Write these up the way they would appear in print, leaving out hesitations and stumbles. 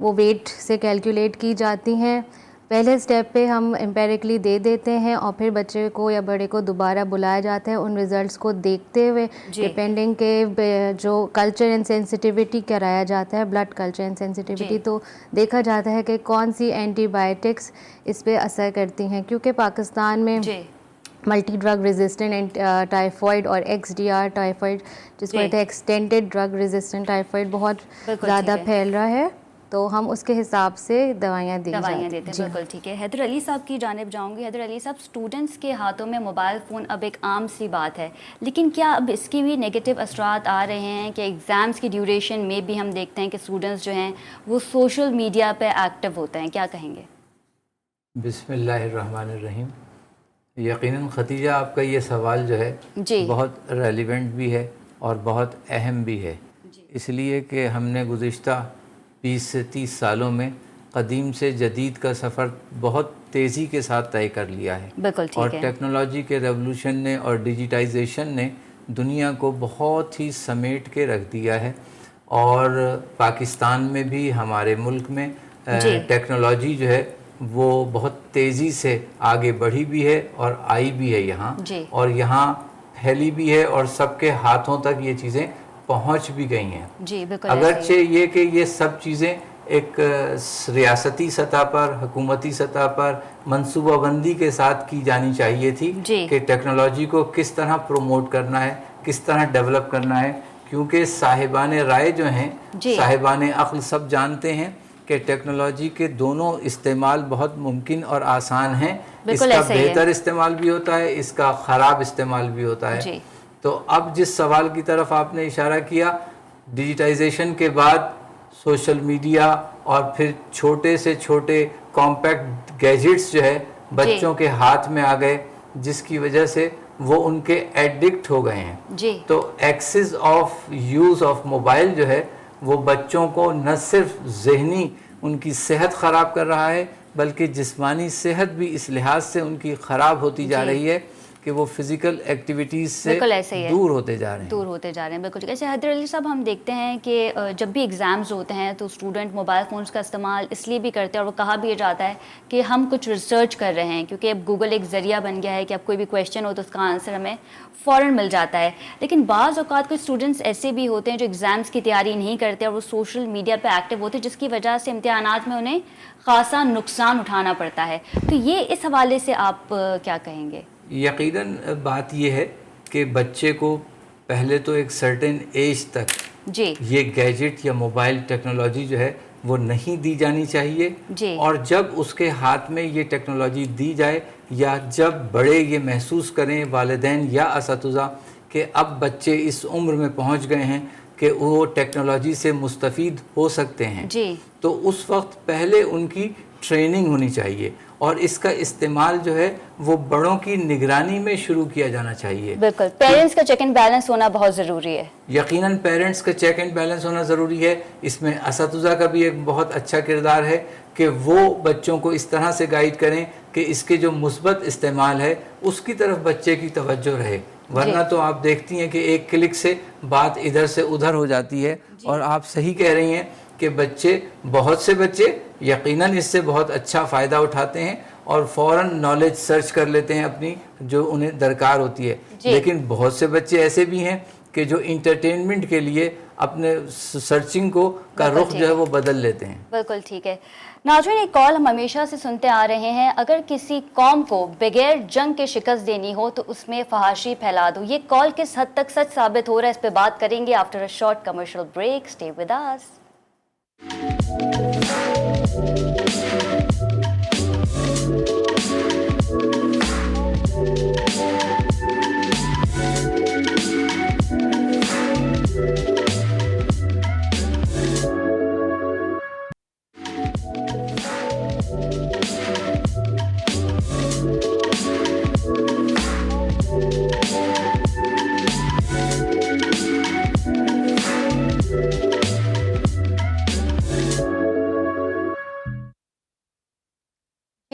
وہ ویٹ سے کیلکولیٹ کی جاتی ہیں. پہلے اسٹیپ پہ ہم امپیریکلی دے دیتے ہیں اور پھر بچے کو یا بڑے کو دوبارہ بلایا جاتا ہے ان ریزلٹس کو دیکھتے ہوئے ڈپینڈنگ کہ جو کلچر اینڈ سینسٹیوٹی کرایا جاتا ہے, بلڈ کلچر اینڈ سینسٹیوٹی, تو دیکھا جاتا ہے کہ کون سی اینٹی بائیوٹکس اس پہ اثر کرتی ہیں. کیونکہ پاکستان میں ملٹی ڈرگ ریزسٹنٹ ٹائیفائڈ اور ایکس ڈی آر ٹائیفائڈ جس کو کہتے ہیں ایکسٹینڈیڈ ڈرگ ریزسٹنٹ ٹائیفائڈ بہت زیادہ پھیل رہا ہے, تو ہم اس کے حساب سے دوائیاں دیتے ہیں. بالکل ٹھیک ہے. حیدر علی صاحب کی جانب جاؤں گی. حیدر علی صاحب, اسٹوڈنٹس کے ہاتھوں میں موبائل فون اب ایک عام سی بات ہے, لیکن کیا اب اس کی بھی نگیٹو اثرات آ رہے ہیں کہ ایگزامس کی ڈیوریشن میں بھی ہم دیکھتے ہیں کہ اسٹوڈنٹس جو ہیں وہ سوشل میڈیا پہ ایکٹیو ہوتے ہیں, کیا کہیں گے؟ بسم اللہ الرحمن الرحیم. یقیناً ختیجہ آپ کا یہ سوال جو ہے بہت ریلیونٹ بھی ہے اور بہت اہم بھی ہے, اس لیے کہ ہم نے گزشتہ 20 سے 30 سالوں میں قدیم سے جدید کا سفر بہت تیزی کے ساتھ طے کر لیا ہے. اور ٹیکنالوجی کے ریولوشن نے اور ڈیجیٹائزیشن نے دنیا کو بہت ہی سمیٹ کے رکھ دیا ہے, اور پاکستان میں بھی, ہمارے ملک میں ٹیکنالوجی جو ہے وہ بہت تیزی سے آگے بڑھی بھی ہے اور آئی بھی ہے یہاں, اور یہاں پھیلی بھی ہے اور سب کے ہاتھوں تک یہ چیزیں پہنچ بھی گئی ہیں. اگرچہ یہ کہ یہ سب چیزیں ایک ریاستی سطح پر, حکومتی سطح پر منصوبہ بندی کے ساتھ کی جانی چاہیے تھی کہ ٹیکنالوجی کو کس طرح پروموٹ کرنا ہے, کس طرح ڈیولپ کرنا ہے, کیونکہ صاحبان رائے جو ہیں, صاحبان عقل سب جانتے ہیں کہ ٹیکنالوجی کے دونوں استعمال بہت ممکن اور آسان ہیں. اس کا بہتر استعمال بھی ہوتا ہے, اس کا خراب استعمال بھی ہوتا ہے. تو اب جس سوال کی طرف آپ نے اشارہ کیا, ڈیجیٹائزیشن کے بعد سوشل میڈیا اور پھر چھوٹے سے چھوٹے کمپیکٹ گیجٹس جو ہے بچوں کے ہاتھ میں آ گئے, جس کی وجہ سے وہ ان کے ایڈکٹ ہو گئے ہیں. تو access of use of mobile جو ہے وہ بچوں کو نہ صرف ذہنی ان کی صحت خراب کر رہا ہے, بلکہ جسمانی صحت بھی اس لحاظ سے ان کی خراب ہوتی جا رہی ہے کہ وہ فزیکل ایکٹیویٹیز سے دور ہوتے جا رہے ہیں. بالکل. ایسے حیدر علی صاحب, ہم دیکھتے ہیں کہ جب بھی ایگزامز ہوتے ہیں تو اسٹوڈنٹ موبائل فونز کا استعمال اس لیے بھی کرتے ہیں, اور وہ کہا بھی یہ جاتا ہے کہ ہم کچھ ریسرچ کر رہے ہیں, کیونکہ اب گوگل ایک ذریعہ بن گیا ہے کہ اب کوئی بھی کویشچن ہو تو اس کا آنسر ہمیں فوراً مل جاتا ہے. لیکن بعض اوقات کچھ اسٹوڈنٹس ایسے بھی ہوتے ہیں جو ایگزامس کی تیاری نہیں کرتے اور وہ سوشل میڈیا پہ ایکٹیو ہوتے ہیں, جس کی وجہ سے امتحانات میں انہیں خاصا نقصان اٹھانا پڑتا ہے. تو یہ اس حوالے سے آپ کیا کہیں گے؟ یقیناً بات یہ ہے کہ بچے کو پہلے تو ایک سرٹن ایج تک یہ گیجٹ یا موبائل ٹیکنالوجی جو ہے وہ نہیں دی جانی چاہیے, اور جب اس کے ہاتھ میں یہ ٹیکنالوجی دی جائے یا جب بڑے یہ محسوس کریں, والدین یا اساتذہ, کہ اب بچے اس عمر میں پہنچ گئے ہیں کہ وہ ٹیکنالوجی سے مستفید ہو سکتے ہیں, تو اس وقت پہلے ان کی ٹریننگ ہونی چاہیے, اور اس کا استعمال جو ہے وہ بڑوں کی نگرانی میں شروع کیا جانا چاہیے. بالکل. پیرنٹس کا چیک اینڈ بیلنس ہونا بہت ضروری ہے. یقیناً پیرنٹس کا چیک اینڈ بیلنس ہونا ضروری ہے. اس میں اساتذہ کا بھی ایک بہت اچھا کردار ہے کہ وہ بچوں کو اس طرح سے گائیڈ کریں کہ اس کے جو مثبت استعمال ہے اس کی طرف بچے کی توجہ رہے, ورنہ تو آپ دیکھتی ہیں کہ ایک کلک سے بات ادھر سے ادھر ہو جاتی ہے. اور آپ صحیح کہہ رہی ہیں کہ بہت سے بچے یقیناً اس سے بہت اچھا فائدہ اٹھاتے ہیں اور فوراً نالج سرچ کر لیتے ہیں اپنی جو انہیں درکار ہوتی ہے, لیکن بہت سے بچے ایسے بھی ہیں کہ جو انٹرٹینمنٹ کے لیے اپنے سرچنگ کا رخ جو ہے وہ بدل لیتے ہیں. بالکل ٹھیک ہے. ناظرین, ایک کال ہم ہمیشہ سے سنتے آ رہے ہیں, اگر کسی قوم کو بغیر جنگ کے شکست دینی ہو تو اس میں فحاشی پھیلا دو. یہ کال کس حد تک سچ ثابت ہو رہا ہے, اس پہ بات کریں گے after a short commercial break. Stay with us.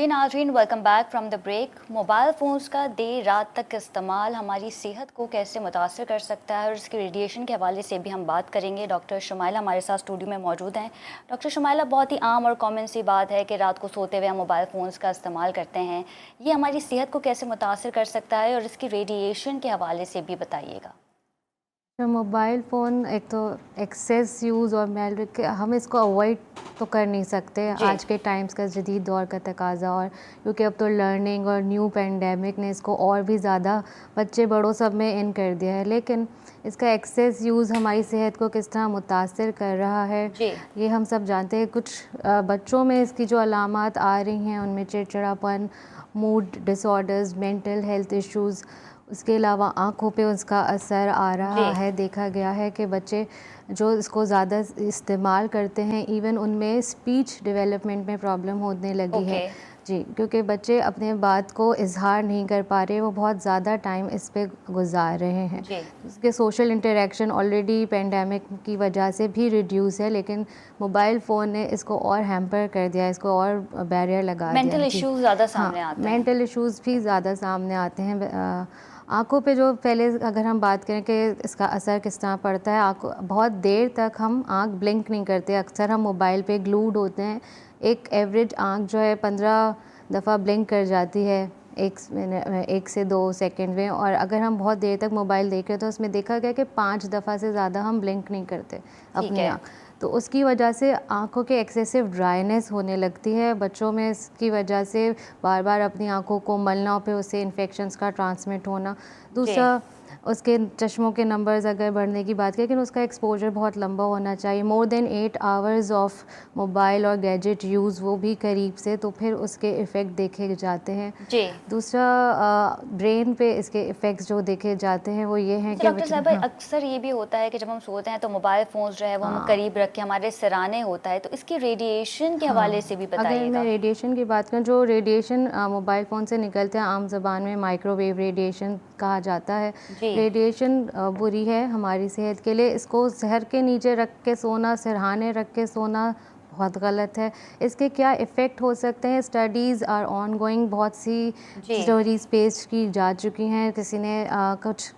جی ناظرین، welcome back from the break. Mobile phones کا دیر رات تک استعمال ہماری صحت کو کیسے متاثر کر سکتا ہے اور اس کے ریڈیشن کے حوالے سے بھی ہم بات کریں گے۔ ڈاکٹر شمائلہ ہمارے ساتھ اسٹوڈیو میں موجود ہیں۔ ڈاکٹر شمائلہ، بہت ہی عام اور کامن سی بات ہے کہ رات کو سوتے ہوئے ہم موبائل فونز کا استعمال کرتے ہیں، یہ ہماری صحت کو کیسے متاثر کر سکتا ہے اور اس کی ریڈیشن کے حوالے سے بھی بتائیے گا۔ موبائل فون ایک تو ایکسیس یوز اور ہم اس کو اوائڈ تو کر نہیں سکتے، آج کے ٹائمز کا جدید دور کا تقاضا، اور کیونکہ اب تو لرننگ اور نیو پینڈیمک نے اس کو اور بھی زیادہ بچے بڑوں سب میں ان کر دیا ہے، لیکن اس کا ایکسیس یوز ہماری صحت کو کس طرح متاثر کر رہا ہے یہ ہم سب جانتے ہیں۔ کچھ بچوں میں اس کی جو علامات آ رہی ہیں ان میں چڑچڑاپن، موڈ ڈس آرڈرز، مینٹل ہیلتھ ایشوز، اس کے علاوہ آنکھوں پہ اس کا اثر آ رہا ہے۔ دیکھا گیا ہے کہ بچے جو اس کو زیادہ استعمال کرتے ہیں ایون ان میں اسپیچ ڈیولپمنٹ میں پرابلم ہونے لگی ہے، جی، کیونکہ بچے اپنے بات کو اظہار نہیں کر پا رہے، وہ بہت زیادہ ٹائم اس پہ گزار رہے ہیں۔ اس کے سوشل انٹریکشن آلریڈی پینڈیمک کی وجہ سے بھی ریڈیوس ہے، لیکن موبائل فون نے اس کو اور ہیمپر کر دیا، اس کو اور بیریئر لگا دیا۔ مینٹل ایشوز زیادہ سامنے آتے ہیں، مینٹل ایشوز بھی زیادہ سامنے آتے ہیں۔ آنکھوں پہ جو پہلے اگر ہم بات کریں کہ اس کا اثر کس طرح پڑتا ہے، بہت دیر تک ہم آنکھ بلنک نہیں کرتے، اکثر ہم موبائل پہ گلوڈ ہوتے ہیں، ایک ایوریج آنکھ جو ہے 15 دفعہ بلنک کر جاتی ہے 1 سے 2 سیکنڈ میں، اور اگر ہم بہت دیر تک موبائل دیکھ رہے تو اس میں دیکھا گیا کہ 5 دفعہ سے زیادہ ہم بلنک نہیں کرتے اپنی آنکھ، تو اس کی وجہ سے آنکھوں کے ایکسیسو ڈرائینیس ہونے لگتی ہے بچوں میں، اس کی وجہ سے بار بار اپنی آنکھوں کو ملنا، پھر اس سے انفیکشنز کا ٹرانسمٹ ہونا۔ دوسرا اس کے چشموں کے نمبرز اگر بڑھنے کی بات کریں، لیکن اس کا ایکسپوجر بہت لمبا ہونا چاہیے، مور دین 8 آورز آف موبائل اور گیجٹ یوز، وہ بھی قریب سے، تو پھر اس کے ایفیکٹ دیکھے جاتے ہیں۔ دوسرا برین پہ اس کے ایفیکٹس جو دیکھے جاتے ہیں وہ یہ ہیں کہ ڈاکٹر صاحبہ اکثر یہ بھی ہوتا ہے کہ جب ہم سوتے ہیں تو موبائل فونز جو ہے وہ ہم قریب رکھ کے ہمارے سرانے ہوتا ہے، تو اس کی ریڈیشن کے حوالے سے بھی بتائیے گا۔ اگر میں ریڈیشن کی بات کروں، جو ریڈیشن موبائل فون سے نکلتے ہیں عام زبان میں مائکرو ویو ریڈیشن کہا جاتا ہے، ریڈیشن بری ہے ہماری صحت کے لیے، اس کو سر کے نیچے رکھ کے سونا، سرہانے رکھ کے سونا بہت غلط ہے۔ اس کے کیا ایفیکٹ ہو سکتے ہیں، اسٹڈیز آر آن گوئنگ، بہت سی اسٹوریز پیش کی جا چکی ہیں، کسی نے کچھ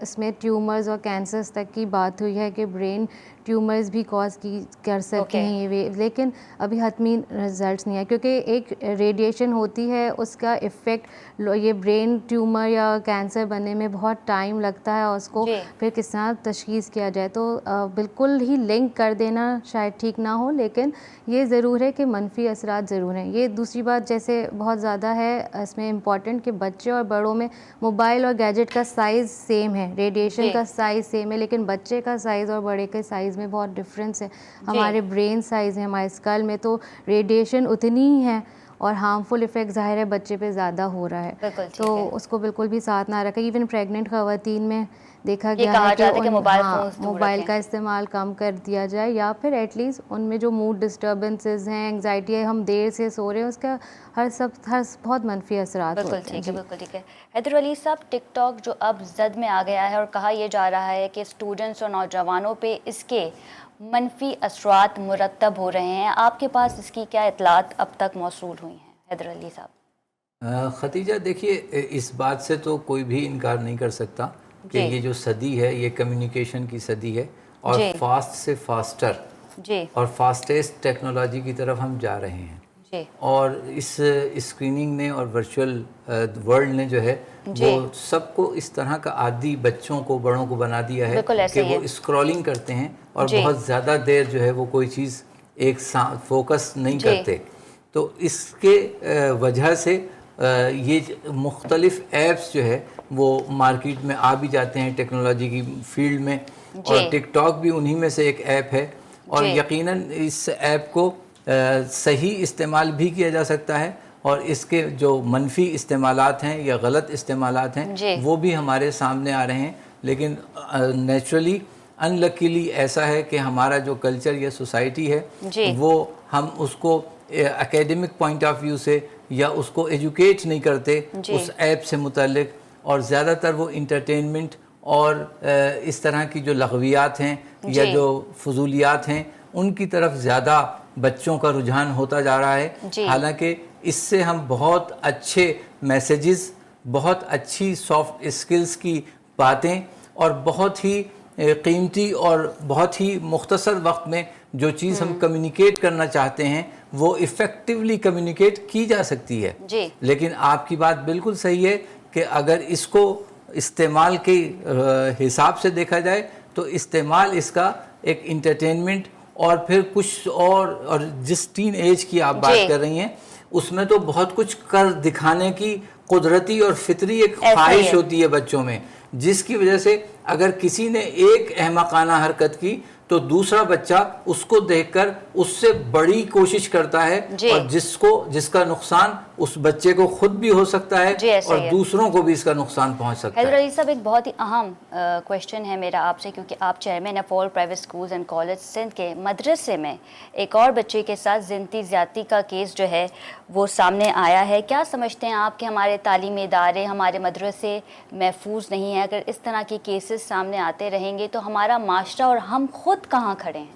اس میں ٹیومرز اور کینسرز تک کی بات ہوئی ہے کہ برین ٹیومرز بھی کاز کر سکتے ہیں یہ ویو، لیکن ابھی حتمی رزلٹس نہیں ہے، کیونکہ ایک ریڈیشن ہوتی ہے اس کا ایفیکٹ یہ برین ٹیومر یا کینسر بننے میں بہت ٹائم لگتا ہے، اور اس کو پھر کس طرح تشخیص کیا جائے، تو بالکل ہی لنک کر دینا شاید ٹھیک نہ ہو، لیکن یہ ضرور ہے کہ منفی اثرات ضرور ہیں۔ یہ دوسری بات جیسے بہت زیادہ ہے اس میں امپورٹنٹ کہ بچے اور بڑوں میں موبائل اور گیجٹ کا سائز سیم ہے، ریڈیشن کا سائز سیم ہے، لیکن بچے کا سائز اور بڑے کے سائز میں بہت ڈفرینس ہے۔ ہمارے برین سائز ہے، ہمارے اسکل میں تو ریڈیشن اتنی ہی ہے، اور ہارمفل ایفیکٹ ظاہر ہے بچے پہ زیادہ ہو رہا ہے، تو اس کو بالکل بھی ساتھ نہ رکھیں۔ ایون پریگننٹ خواتین میں دیکھا گیا ہے کہ موبائل کا استعمال کم کر دیا جائے، یا پھر ایٹ لیسٹ ان میں جو موڈ ڈسٹربنسز ہیں، انگزائٹی ہے، ہم دیر سے سو رہے ہیں، اس کا ہر بہت منفی اثرات ہوتے ہیں۔ بالکل ٹھیک ہے۔ حیدر علی صاحب، ٹک ٹاک جو اب زد میں آ گیا ہے اور کہا یہ جا رہا ہے کہ اسٹوڈنٹس اور نوجوانوں پہ اس کے منفی اثرات مرتب ہو رہے ہیں، آپ کے پاس اس کی کیا اطلاعات اب تک موصول ہوئی ہیں حیدر علی صاحب؟ ختیجہ، دیکھیے اس بات سے تو کوئی بھی انکار نہیں کر سکتا کہ یہ جو صدی ہے یہ کمیونیکیشن کی صدی ہے، اور فاسٹ سے فاسٹر اور فاسٹسٹ ٹیکنالوجی کی طرف ہم جا رہے ہیں، اور اس اسکریننگ نے اور ورچوئل ورلڈ نے جو ہے وہ سب کو اس طرح کا عادی، بچوں کو بڑوں کو بنا دیا ہے کہ وہ اسکرولنگ کرتے ہیں اور بہت زیادہ دیر جو ہے وہ کوئی چیز ایک فوکس نہیں کرتے، تو اس کے وجہ سے یہ مختلف ایپس جو ہے وہ مارکیٹ میں آ بھی جاتے ہیں ٹیکنالوجی کی فیلڈ میں، اور ٹک ٹاک بھی انہی میں سے ایک ایپ ہے، اور یقیناً اس ایپ کو صحیح استعمال بھی کیا جا سکتا ہے، اور اس کے جو منفی استعمالات ہیں یا غلط استعمالات ہیں وہ بھی ہمارے سامنے آ رہے ہیں، لیکن نیچرلی ان لکیلی ایسا ہے کہ ہمارا جو کلچر یا سوسائٹی ہے وہ ہم اس کو اکیڈمک پوائنٹ آف ویو سے یا اس کو ایجوکیٹ نہیں کرتے اس ایپ سے متعلق، اور زیادہ تر وہ انٹرٹینمنٹ اور اس طرح کی جو لغویات ہیں یا جو فضولیات ہیں ان کی طرف زیادہ بچوں کا رجحان ہوتا جا رہا ہے، حالانکہ اس سے ہم بہت اچھے میسیجز، بہت اچھی سافٹ اسکلز کی باتیں اور بہت ہی قیمتی اور بہت ہی مختصر وقت میں جو چیز ہم کمیونیکیٹ کرنا چاہتے ہیں وہ ایفیکٹولی کمیونیکیٹ کی جا سکتی ہے. لیکن آپ کی بات بالکل صحیح ہے کہ اگر اس کو استعمال کے حساب سے دیکھا جائے تو استعمال اس کا ایک انٹرٹینمنٹ اور پھر کچھ اور جس ٹین ایج کی آپ بات کر رہی ہیں اس میں تو بہت کچھ کر دکھانے کی قدرتی اور فطری ایک خواہش ہوتی ہے بچوں میں، جس کی وجہ سے اگر کسی نے ایک احمقانہ حرکت کی تو دوسرا بچہ اس کو دیکھ کر اس سے بڑی کوشش کرتا ہے اور جس کا نقصان اس بچے کو خود بھی ہو سکتا ہے اور دوسروں کو بھی اس کا نقصان پہنچ سکتا ہے. حیدر علی صاحب، ایک بہت ہی اہم کویشچن ہے میرا آپ سے، کیونکہ آپ chairman of all private schools and college Sindh کے مدرسے میں ایک اور بچے کے ساتھ جنسی زیادتی کا کیس جو ہے وہ سامنے آیا ہے. کیا سمجھتے ہیں آپ کہ ہمارے تعلیمی ادارے، ہمارے مدرسے محفوظ نہیں ہیں؟ اگر اس طرح کے کیسز سامنے آتے رہیں گے تو ہمارا معاشرہ اور ہم خود کہاں کھڑے ہیں؟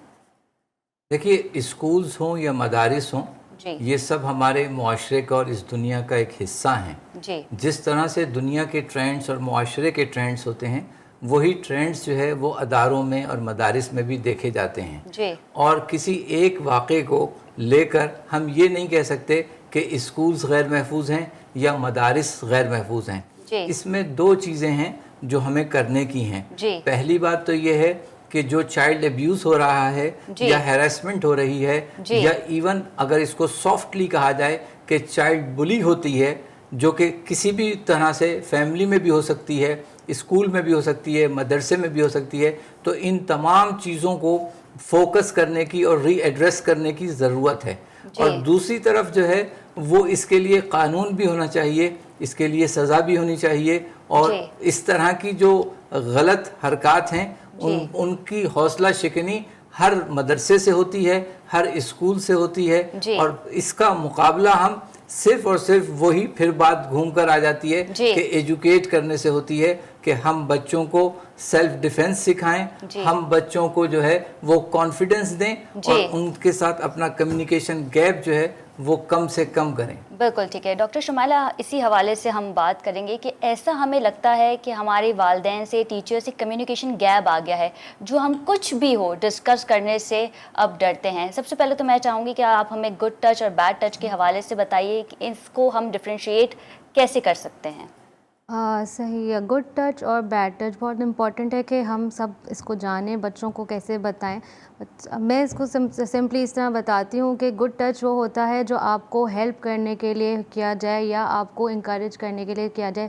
دیکھیے، اسکولز ہوں یا مدارس ہوں، یہ سب ہمارے معاشرے کا اور اس دنیا کا ایک حصہ ہیں. جس طرح سے دنیا کے ٹرینڈز اور معاشرے کے ٹرینڈز ہوتے ہیں وہی ٹرینڈز جو ہے وہ اداروں میں اور مدارس میں بھی دیکھے جاتے ہیں. اور کسی ایک واقعے کو لے کر ہم یہ نہیں کہہ سکتے کہ اسکولز غیر محفوظ ہیں یا مدارس غیر محفوظ ہیں. اس میں دو چیزیں ہیں جو ہمیں کرنے کی ہیں. پہلی بات تو یہ ہے کہ جو چائلڈ ابیوز ہو رہا ہے یا ہیراسمنٹ ہو رہی ہے یا ایون اگر اس کو سافٹلی کہا جائے کہ چائلڈ بلی ہوتی ہے، جو کہ کسی بھی طرح سے فیملی میں بھی ہو سکتی ہے، اسکول میں بھی ہو سکتی ہے، مدرسے میں بھی ہو سکتی ہے، تو ان تمام چیزوں کو فوکس کرنے کی اور ری ایڈریس کرنے کی ضرورت ہے. اور دوسری طرف جو ہے وہ اس کے لیے قانون بھی ہونا چاہیے، اس کے لیے سزا بھی ہونی چاہیے، اور اس طرح کی جو غلط حرکات ہیں ان کی حوصلہ شکنی ہر مدرسے سے ہوتی ہے، ہر اسکول سے ہوتی ہے، اور اس کا مقابلہ ہم صرف اور صرف وہی پھر بات گھوم کر آ جاتی ہے کہ ایجوکیٹ کرنے سے ہوتی ہے کہ ہم بچوں کو سیلف ڈیفنس سکھائیں، ہم بچوں کو جو ہے وہ کانفیڈنس دیں اور ان کے ساتھ اپنا کمیونیکیشن گیپ جو ہے وہ کم سے کم کریں. بالکل ٹھیک ہے. ڈاکٹر شمائلہ، اسی حوالے سے ہم بات کریں گے کہ ایسا ہمیں لگتا ہے کہ ہمارے والدین سے، ٹیچر سے کمیونیکیشن گیپ آ گیا ہے، جو ہم کچھ بھی ہو ڈسکس کرنے سے اب ڈرتے ہیں. سب سے پہلے تو میں چاہوں گی کہ آپ ہمیں گڈ ٹچ اور بیڈ ٹچ کے حوالے سے بتائیے کہ اس کو ہم ڈفرینشیٹ کیسے کر سکتے ہیں. صحیح ہے. گڈ ٹچ اور بیڈ ٹچ بہت امپورٹنٹ ہے کہ ہم سب اس کو جانیں، بچوں کو کیسے بتائیں. میں اس کو سمپلی اس طرح بتاتی ہوں کہ گڈ ٹچ وہ ہوتا ہے جو آپ کو ہیلپ کرنے کے لیے کیا جائے یا آپ کو انکریج کرنے کے لیے کیا جائے.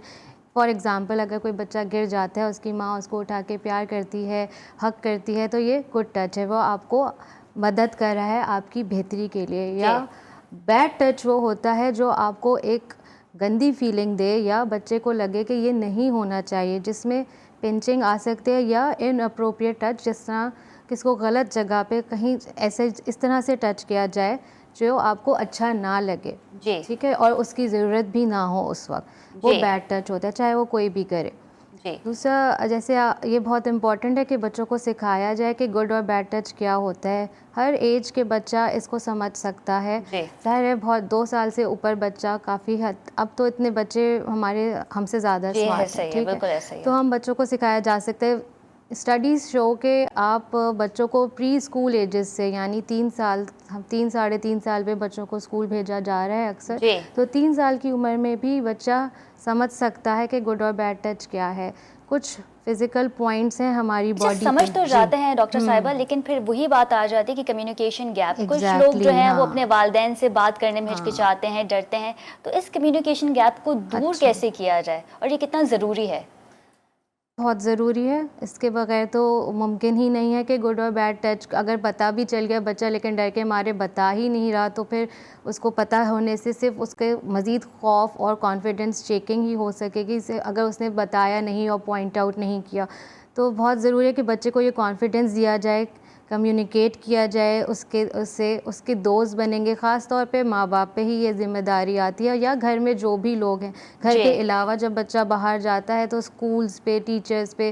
فار ایگزامپل، اگر کوئی بچہ گر جاتا ہے، اس کی ماں اس کو اٹھا کے پیار کرتی ہے، حق کرتی ہے، تو یہ گڈ ٹچ ہے، وہ آپ کو مدد کر رہا ہے آپ کی بہتری کے لیے. یا بیڈ ٹچ وہ ہوتا ہے جو آپ کو ایک گندی فیلنگ دے یا بچے کو لگے کہ یہ نہیں ہونا چاہیے، جس میں پنچنگ آ سکتے ہیں یا ان اپروپریٹ ٹچ، جس طرح کس کو غلط جگہ پہ کہیں ایسے اس طرح سے ٹچ کیا جائے جو آپ کو اچھا نہ لگے. ٹھیک ہے، اور اس کی ضرورت بھی نہ ہو اس وقت، وہ بیڈ ٹچ ہوتا ہے، چاہے وہ کوئی بھی کرے. دوسرا، جیسے یہ بہت امپورٹنٹ ہے کہ بچوں کو سکھایا جائے کہ گڈ اور بیڈ ٹچ کیا ہوتا ہے. ہر ایج کے بچہ اس کو سمجھ سکتا ہے. ظاہر ہے بہت 2 سال سے اوپر بچہ کافی حد، اب تو اتنے بچے ہم سے زیادہ اسمارٹ ہیں، ٹھیک ہے، تو ہم بچوں کو سکھایا جا سکتا ہے. اسٹڈیز شو کہ آپ بچوں کو پری اسکول ایجز سے، یعنی 3 سال، 3-3.5 سال پہ بچوں کو اسکول بھیجا جا رہا ہے اکثر، تو 3 سال کی عمر میں بھی بچہ سمجھ سکتا ہے کہ گڈ اور بیڈ ٹچ کیا ہے. کچھ فزیکل پوائنٹس ہیں ہماری باڈی، سمجھ تو جاتے ہیں ڈاکٹر صاحبہ، لیکن پھر وہی بات آ جاتی ہے کہ کمیونیکیشن گیپ. کچھ لوگ جو ہیں وہ اپنے والدین سے بات کرنے میں ہچکچاتے ہیں، ڈرتے ہیں، تو اس کمیونیکیشن گیپ کو دور کیسے کیا جائے اور یہ کتنا ضروری ہے؟ بہت ضروری ہے. اس کے بغیر تو ممکن ہی نہیں ہے کہ گڈ اور بیڈ ٹچ اگر پتہ بھی چل گیا بچہ لیکن ڈر کے مارے بتا ہی نہیں رہا، تو پھر اس کو پتہ ہونے سے صرف اس کے مزید خوف اور کانفیڈنس چیکنگ ہی ہو سکے گی. اگر اس نے بتایا نہیں اور پوائنٹ آؤٹ نہیں کیا، تو بہت ضروری ہے کہ بچے کو یہ کانفیڈنس دیا جائے، کمیونیکیٹ کیا جائے، اس کے دوست بنیں گے. خاص طور پہ ماں باپ پہ ہی یہ ذمہ داری آتی ہے، یا گھر میں جو بھی لوگ ہیں. گھر کے علاوہ جب بچہ باہر جاتا ہے تو اسکولز پہ، ٹیچرز پہ،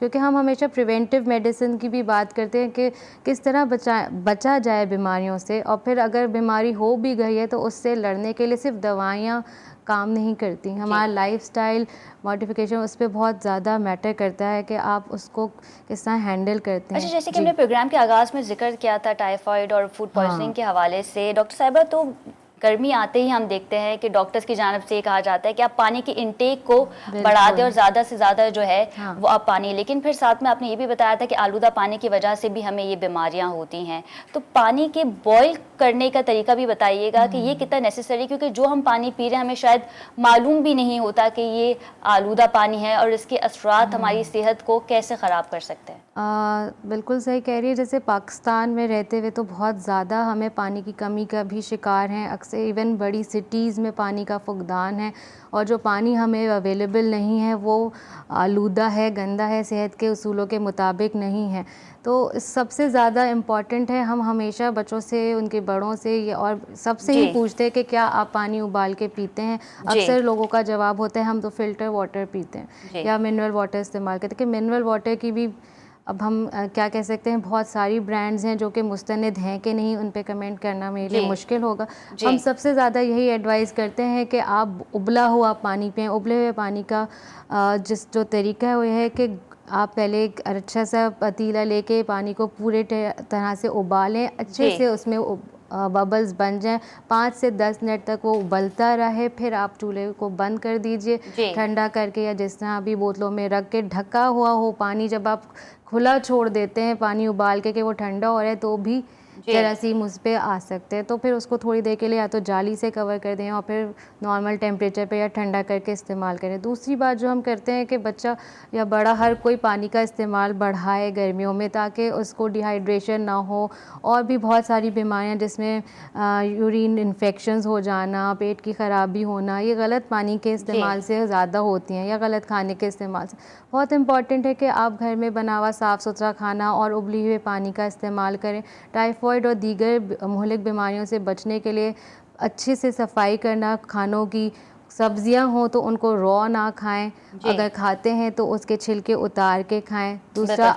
کیونکہ ہم ہمیشہ پریونٹیو میڈیسن کی بھی بات کرتے ہیں کہ کس طرح بچا جائے بیماریوں سے، اور پھر اگر بیماری ہو بھی گئی ہے تو اس سے لڑنے کے لیے صرف دوائیاں کام نہیں کرتی. ہمارا لائف سٹائل ماڈیفیکیشن اس پہ بہت زیادہ میٹر کرتا ہے کہ آپ اس کو کس طرح ہینڈل کرتے ہیں. اچھا، جیسے کہ ہم نے پروگرام کے آغاز میں ذکر کیا تھا ٹائیفائڈ اور فوڈ پوائزننگ کے حوالے سے، ڈاکٹر صاحبہ تو گرمی آتے ہی ہم دیکھتے ہیں کہ ڈاکٹرز کی جانب سے یہ کہا جاتا ہے کہ آپ پانی کی انٹیک کو بڑھا دیں اور زیادہ سے زیادہ جو ہے وہ آپ پانی، لیکن پھر ساتھ میں آپ نے یہ بھی بتایا تھا کہ آلودہ پانی کی وجہ سے بھی ہمیں یہ بیماریاں ہوتی ہیں. تو پانی کے بوائل کرنے کا طریقہ بھی بتائیے گا کہ یہ کتنا نیسیسری، کیونکہ جو ہم پانی پی رہے ہیں ہمیں شاید معلوم بھی نہیں ہوتا کہ یہ آلودہ پانی ہے اور اس کے اثرات ہماری صحت کو کیسے خراب کر سکتے ہیں. بالکل صحیح کہہ رہی ہے. جیسے پاکستان میں رہتے ہوئے تو بہت زیادہ ہمیں پانی کی کمی کا بھی شکار ہیں. اکثر ایون بڑی سٹیز میں پانی کا فقدان ہے، اور جو پانی ہمیں اویلیبل نہیں ہے وہ آلودہ ہے، گندا ہے، صحت کے اصولوں کے مطابق نہیں ہے. تو سب سے زیادہ امپورٹنٹ ہے ہم ہمیشہ بچوں سے، ان کے بڑوں سے اور سب سے ہی پوچھتے ہیں کہ کیا آپ پانی ابال کے پیتے ہیں. اکثر لوگوں کا جواب ہوتا ہے ہم تو فلٹر واٹر پیتے ہیں یا منرل واٹر استعمال کرتے ہیں. کہ منرل واٹر کی بھی اب ہم کیا کہہ سکتے ہیں، بہت ساری برانڈز ہیں جو کہ مستند ہیں کہ نہیں، ان پہ کمنٹ کرنا میرے لیے مشکل ہوگا. ہم سب سے زیادہ یہی ایڈوائز کرتے ہیں کہ آپ ابلا ہوا پانی پئیں. ابلے ہوئے پانی کا جو طریقہ ہے وہ یہ ہے کہ آپ پہلے ایک اچھا سا پتیلا لے کے پانی کو پورے طرح سے ابالیں، اچھے سے اس میں ببلز بن جائیں، 5 سے 10 منٹ تک وہ ابلتا رہے. پھر آپ چولہے کو بند کر دیجئے، ٹھنڈا کر کے یا جس طرح بھی بوتلوں میں رکھ کے ڈھکا ہوا ہو پانی. جب آپ کھلا چھوڑ دیتے ہیں پانی ابال کے کہ وہ ٹھنڈا ہو رہا ہے تو بھی جراثیم اس پہ آ سکتے ہیں. تو پھر اس کو تھوڑی دیر کے لیے یا تو جالی سے کور کر دیں اور پھر نارمل ٹیمپریچر پہ یا ٹھنڈا کر کے استعمال کریں. دوسری بات جو ہم کرتے ہیں کہ بچہ یا بڑا ہر کوئی پانی کا استعمال بڑھائے گرمیوں میں تاکہ اس کو ڈی ہائیڈریشن نہ ہو. اور بھی بہت ساری بیماریاں جس میں یورین انفیکشنز ہو جانا، پیٹ کی خرابی ہونا، یہ غلط پانی کے استعمال سے زیادہ ہوتی ہیں یا غلط کھانے کے استعمال سے. بہت امپورٹنٹ ہے کہ آپ گھر میں بنا ہوا صاف ستھرا کھانا اور ابلی ہوئے پانی کا استعمال کریں. ٹائیفائڈ اور دیگر مہلک بیماریوں سے بچنے کے لیے اچھے سے صفائی کرنا، کھانوں کی سبزیاں ہوں تو ان کو را نہ کھائیں، اگر کھاتے ہیں تو اس کے چھلکے اتار کے کھائیں. دوسرا،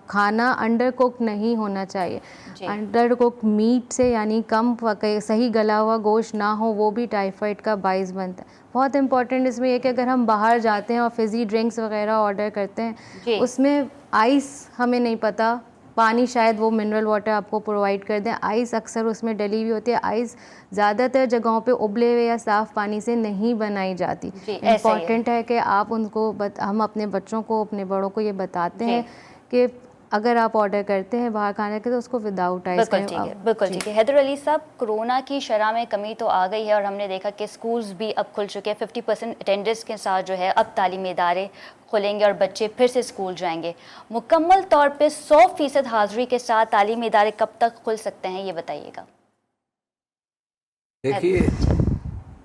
کھانا انڈر کوک نہیں ہونا چاہیے. انڈر کوک میٹ سے یعنی کم پکے صحیح گلا ہوا گوشت نہ ہو، وہ بھی ٹائیفائڈ کا باعث بنتا ہے. بہت امپورٹنٹ اس میں یہ کہ اگر ہم باہر جاتے ہیں اور فزی ڈرنکس وغیرہ آرڈر کرتے ہیں اس میں آئس ہمیں نہیں پتہ، پانی شاید وہ منرل واٹر آپ کو پرووائڈ کر دیں، آئس اکثر اس میں ڈلی ہوئی ہوتی ہے. آئس زیادہ تر جگہوں پہ ابلے ہوئے یا صاف پانی سے نہیں بنائی جاتی. امپورٹنٹ ہے کہ آپ ان کو ہم اپنے بچوں کو، اپنے بڑوں کو یہ بتاتے ہیں کہ اگر آپ آرڈر کرتے ہیں باہر کھانے کے تو اس کو وداؤٹ آئس کریں. بالکل ٹھیک ہے. حیدر علی صاحب، کورونا کی شرح میں کمی تو آ گئی ہے اور ہم نے دیکھا کہ اسکولز بھی اب کھل چکے ہیں. 50% اٹینڈنس کے ساتھ جو ہے اب تعلیمی ادارے کھلیں گے اور بچے پھر سے اسکول جائیں گے. مکمل طور پہ 100% حاضری کے ساتھ تعلیمی ادارے کب تک کھل سکتے ہیں، یہ بتائیے گا. دیکھیے،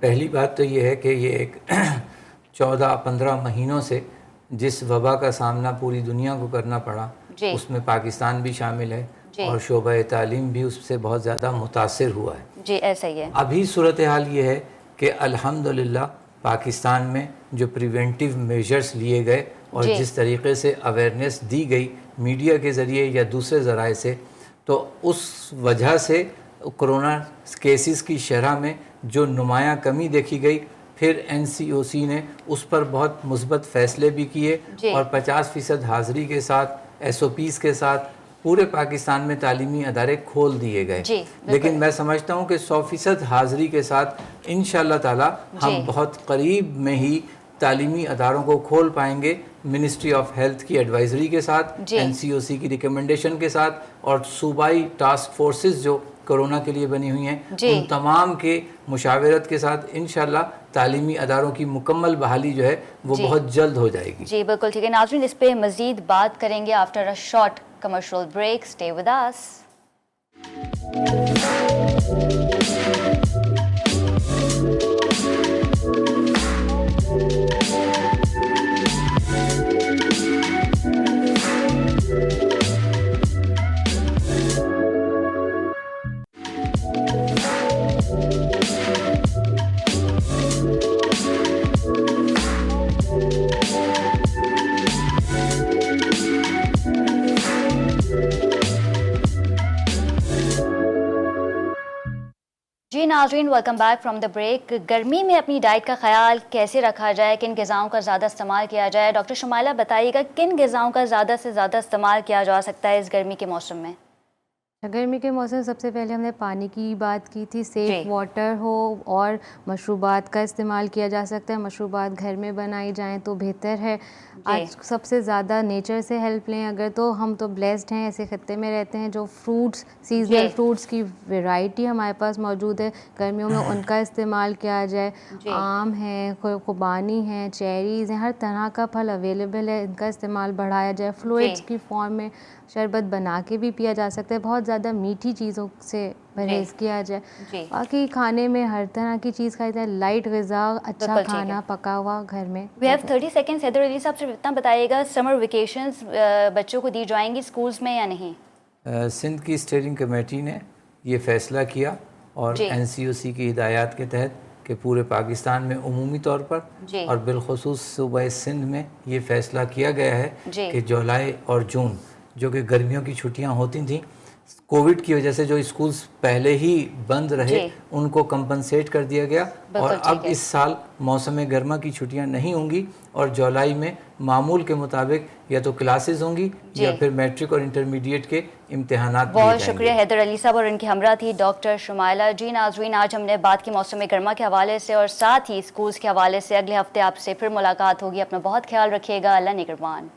پہلی بات تو یہ ہے کہ یہ ایک 14-15 مہینوں سے جس وبا کا سامنا پوری دنیا کو کرنا پڑا، اس میں پاکستان بھی شامل ہے اور شعبہ تعلیم بھی اس سے بہت زیادہ متاثر ہوا ہے. جی ایسا ہی ہے. ابھی صورتحال یہ ہے کہ الحمدللہ پاکستان میں جو پریونٹیو میجرز لیے گئے اور جس طریقے سے اویئرنیس دی گئی میڈیا کے ذریعے یا دوسرے ذرائع سے، تو اس وجہ سے کرونا کیسز کی شرح میں جو نمایاں کمی دیکھی گئی. پھر NCOC نے اس پر بہت مثبت فیصلے بھی کیے اور 50% حاضری کے ساتھ SOPs کے ساتھ پورے پاکستان میں تعلیمی ادارے کھول دیے گئے. لیکن میں سمجھتا ہوں کہ 100% حاضری کے ساتھ انشاءاللہ تعالی ہم بہت قریب میں ہی تعلیمی اداروں کو کھول پائیں گے، منسٹری آف ہیلتھ کی ایڈوائزری کے ساتھ، NCOC کی ریکمنڈیشن کے ساتھ اور صوبائی ٹاسک فورسز جو کرونا کے لیے بنی ہوئی ہیں ان تمام کے مشاورت کے ساتھ انشاءاللہ تعلیمی اداروں کی مکمل بحالی جو ہے وہ بہت جلد ہو جائے گی. جی بالکل ٹھیک ہے. ناظرین، اس پہ مزید بات کریں گے after a short commercial break. Stay with us. جی ناظرین، welcome back from the break. گرمی میں اپنی ڈائٹ کا خیال کیسے رکھا جائے، کن غذاؤں کا زیادہ استعمال کیا جائے؟ ڈاکٹر شمائلہ بتائیے گا کن غذاؤں کا زیادہ سے زیادہ استعمال کیا جا سکتا ہے اس گرمی کے موسم میں؟ گرمی کے موسم سب سے پہلے ہم نے پانی کی بات کی تھی. سیف واٹر ہو اور مشروبات کا استعمال کیا جا سکتا ہے. مشروبات گھر میں بنائی جائیں تو بہتر ہے. آج سب سے زیادہ نیچر سے ہیلپ لیں اگر تو ہم تو بلیسڈ ہیں، ایسے خطے میں رہتے ہیں جو فروٹس، سیزنل فروٹس کی ویرائٹی ہمارے پاس موجود ہے. گرمیوں میں ان کا استعمال کیا جائے. آم ہیں، خوبانی ہیں، چیریز ہیں، ہر طرح کا پھل اویلیبل ہے، ان کا استعمال بڑھایا جائے. فلوئڈس کی فارم میں شربت بنا کے بھی پیا جا سکتا ہے. بہت زیادہ میٹھی چیزوں سے پرہیز کیا جائے. باقی کھانے میں ہر طرح کی چیز کھائی جائے. لائٹ غذا، اچھا کھانا پکا ہوا گھر میں. We have 30 seconds. Haider Ali صاحب صرف اتنا بتائیے گا، سمر ویکیشنز بچوں کو دی جائیں گی اسکولز میں یا نہیں؟ سندھ کی اسٹیئرنگ کمیٹی نے یہ فیصلہ کیا اور این سی او سی کی ہدایات کے تحت کہ پورے پاکستان میں عمومی طور پر اور بالخصوص صوبہ سندھ میں یہ فیصلہ کیا گیا ہے کہ جولائی اور جون جو کہ گرمیوں کی چھٹیاں ہوتی تھیں، کووڈ کی وجہ سے جو اسکولز پہلے ہی بند رہے ان کو کمپنسیٹ کر دیا گیا. اور اب اس سال موسم گرما کی چھٹیاں نہیں ہوں گی اور جولائی میں معمول کے مطابق یا تو کلاسز ہوں گی یا پھر میٹرک اور انٹرمیڈیٹ کے امتحانات. بہت شکریہ حیدر علی صاحب، اور ان کی ہمراہ تھی ڈاکٹر شمائلہ. جی ناظرین، آج ہم نے بات کی موسم گرما کے حوالے سے اور ساتھ ہی اسکولز کے حوالے سے. اگلے ہفتے آپ سے پھر ملاقات ہوگی. اپنا بہت خیال رکھیے گا. اللہ نگہبان.